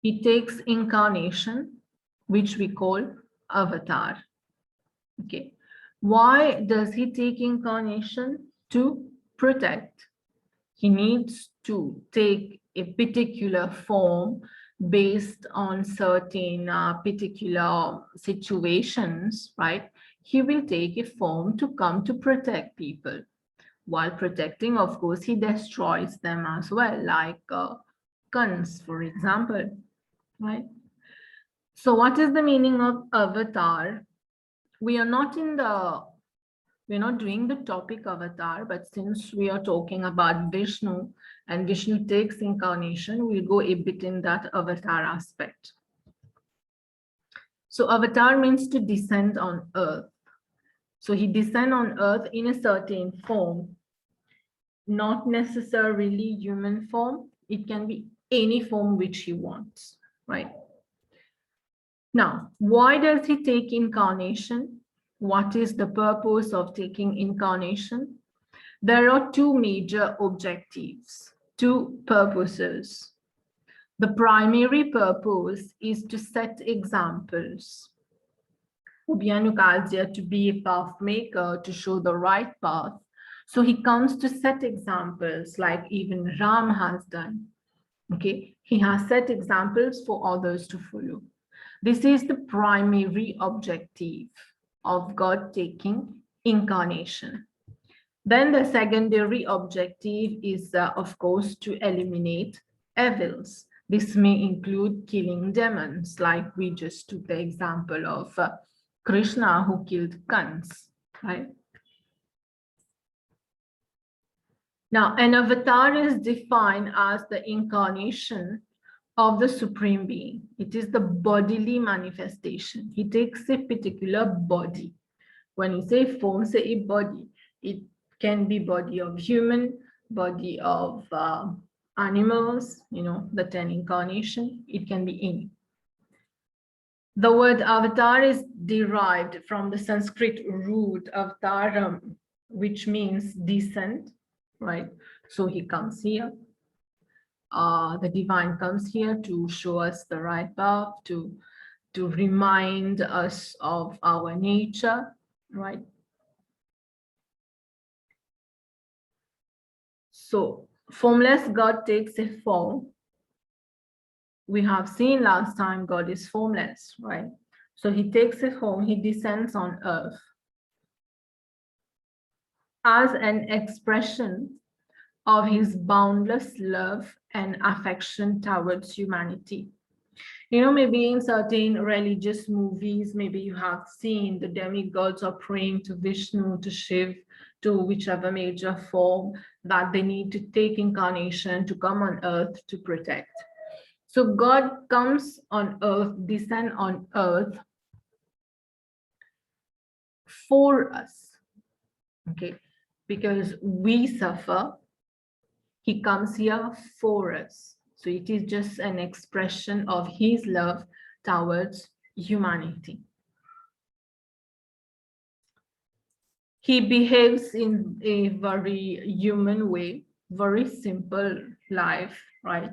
he takes incarnation, which we call avatar. Okay. Why does he take incarnation? To protect. He needs to take a particular form based on certain particular situations, right? He will take a form to come to protect people. While protecting, of course, he destroys them as well, like guns, for example, right? So what is the meaning of avatar? We are not in the We're not doing the topic avatar, but since we are talking about Vishnu and Vishnu takes incarnation, we'll go a bit in that avatar aspect. So avatar means to descend on earth. So he descends on earth in a certain form, not necessarily human form. It can be any form which he wants, right? Now, why does he take incarnation? What is the purpose of taking incarnation? There are two major objectives, two purposes. The primary purpose is to set examples. Ou bien nous can dire to be a path maker, to show the right path. So he comes to set examples like even Ram has done. Okay, he has set examples for others to follow. This is the primary objective of God taking incarnation. Then the secondary objective is, of course, to eliminate evils. This may include killing demons, like we just took the example of Krishna who killed Kans, right? Now, an avatar is defined as the incarnation of the Supreme Being. It is the bodily manifestation. He takes a particular body. When you say form, say a body, it can be body of human, body of animals, the 10 incarnation, it can be any. The word avatar is derived from the Sanskrit root avtaram, which means descent, right? So he comes here. The divine comes here to show us the right path, to remind us of our nature, right? So formless God takes a form. We have seen last time God is formless, right? So he takes a form, he descends on earth as an expression of his boundless love and affection towards humanity. Maybe in certain religious movies, maybe you have seen the demigods are praying to Vishnu, to Shiv, to whichever major form that they need to take incarnation to come on earth to protect. So God comes on earth, descend on earth for us, okay? Because we suffer, he comes here for us. So it is just an expression of his love towards humanity. He behaves in a very human way, very simple life, right?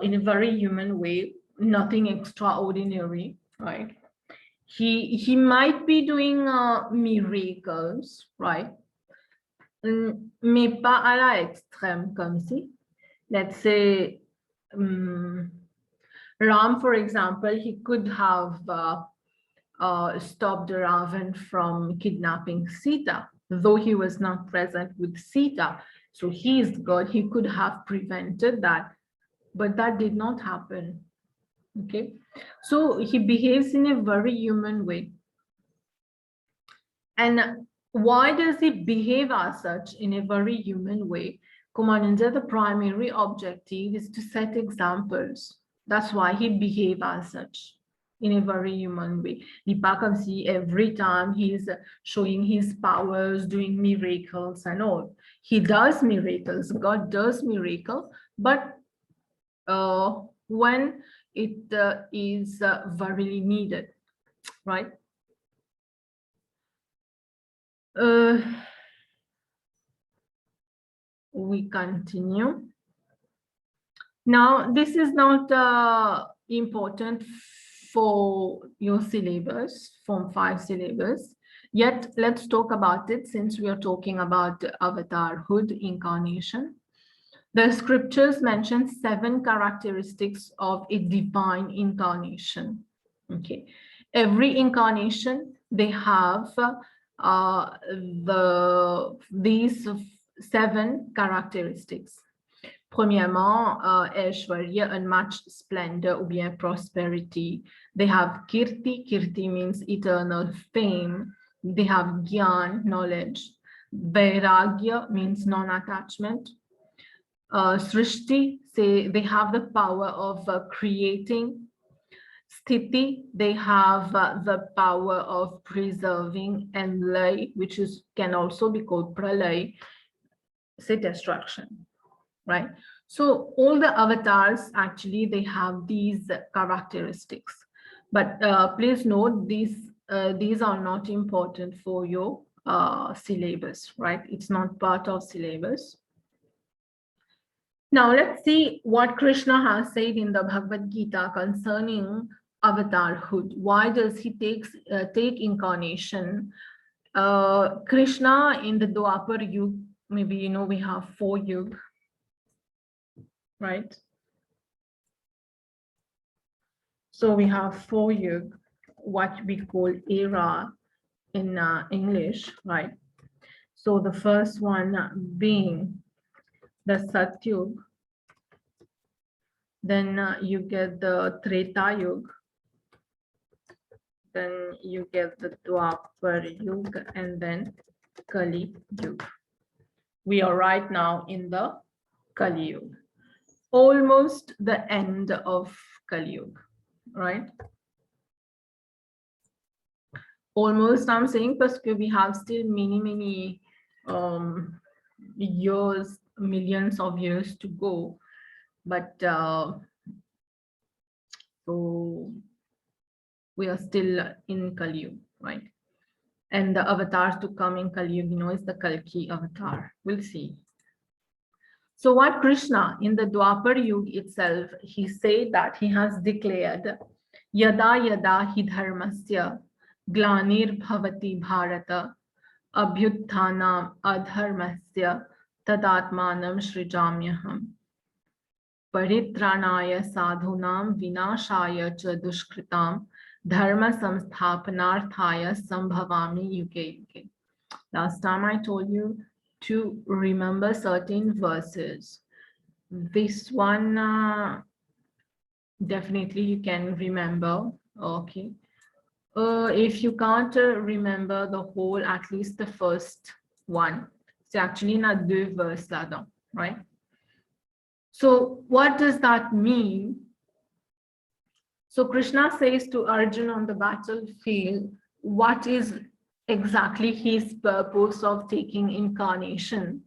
In a very human way, nothing extraordinary, right? He might be doing miracles, right? Mais pas à l'extrême comme si. Let's say Ram, for example, he could have stopped Ravan from kidnapping Sita, though he was not present with Sita. So he is God, he could have prevented that, but that did not happen. Okay, so he behaves in a very human way. And why does he behave as such in a very human way? Commander, the primary objective is to set examples. That's why he behaves as such in a very human way. Nipa can see every time he's showing his powers, doing miracles and all. He does miracles, God does miracles, but when it is very needed, right? We continue. Now, this is not important for your syllabus, Form 5 syllabus. Yet, let's talk about it since we are talking about avatarhood, incarnation. The scriptures mention 7 characteristics of a divine incarnation. Okay, every incarnation they have these 7 characteristics. Premièrement, Aishwarya, unmatched splendor ou bien prosperity. They have Kirti. Kirti means eternal fame. They have Gyan, knowledge. Vairagya means non-attachment. Srishti, say they have the power of creating. Sthiti, they have the power of preserving. And Lay, which can also be called Pralay, say destruction. Right? So all the avatars, actually, they have these characteristics. But please note, these are not important for your syllabus, right? It's not part of syllabus. Now let's see what Krishna has said in the Bhagavad Gita concerning avatarhood. Why does he take incarnation? Krishna in the Dwapar Yuga, maybe you know we have 4 yuga, right? So we have 4 yuga, what we call era in English, right? So the first one being the Satyug, then you get the Treta Yuga, then you get the Dwapar Yuga, and then Kali Yuga. We are right now in the Kali Yuga, almost the end of Kali Yuga, right? Almost, I'm saying, because we have still many years, millions of years to go, but so we are still in Kali Yuga, right? And the avatar to come in Kali Yuga, you know, is the Kalki avatar. We'll see. So what Krishna in the Dwapar Yuga itself, he said that he has declared, Yada yada hi dharmasya glanir bhavati bharata abhyuthanam adharmasya tadatmanam srijamyaham paritranaya sadhunam vinashaya cha dushkritam dharma samsthapanarthaya sambhavami yuge yuge. Last time I told you to remember certain verses. This one definitely you can remember. Okay. If you can't remember the whole, at least the first one. It's actually not 2 verses là-dedans, right? So what does that mean? So Krishna says to Arjuna on the battlefield, what is exactly his purpose of taking incarnation?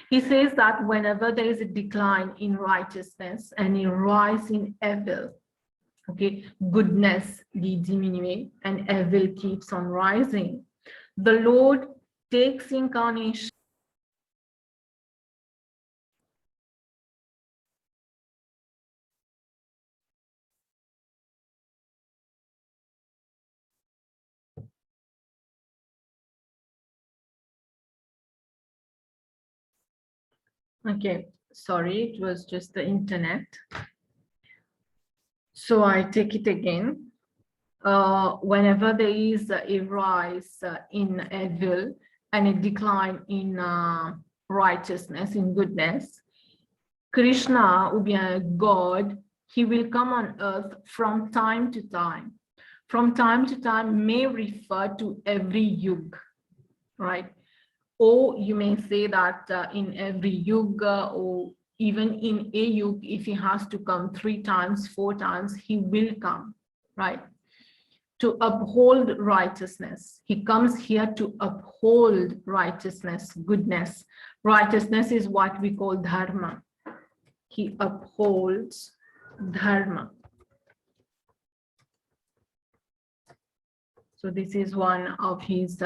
He says that whenever there is a decline in righteousness and a rise in evil, okay, goodness diminues and evil keeps on rising, the Lord takes incarnation. Okay, sorry, it was just the internet. So I take it again. Whenever there is a rise in evil and a decline in righteousness, in goodness, Krishna, ou bien God, he will come on earth from time to time. From time to time may refer to every yuga, right? Or you may say that in every yuga, or even in a yuga, if he has to come 3 times, 4 times, he will come, right? To uphold righteousness. He comes here to uphold righteousness, goodness. Righteousness is what we call dharma. He upholds dharma. So this is one of his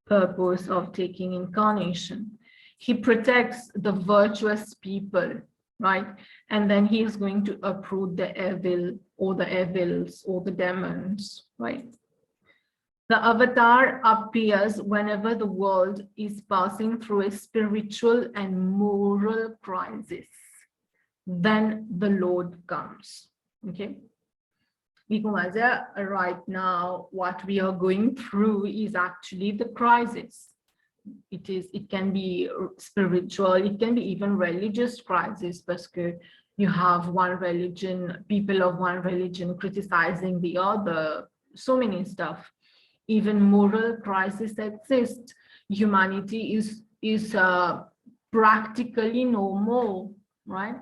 purpose of taking incarnation. He protects the virtuous people, right? And then he is going to uproot the evil or the evils or the demons, right? The avatar appears whenever the world is passing through a spiritual and moral crisis. Then the Lord comes, okay? Because right now, what we are going through is actually the crisis. It can be spiritual, it can be even religious crisis, because you have one religion, people of one religion criticizing the other, so many stuff. Even moral crisis exists. Humanity is practically no more, right?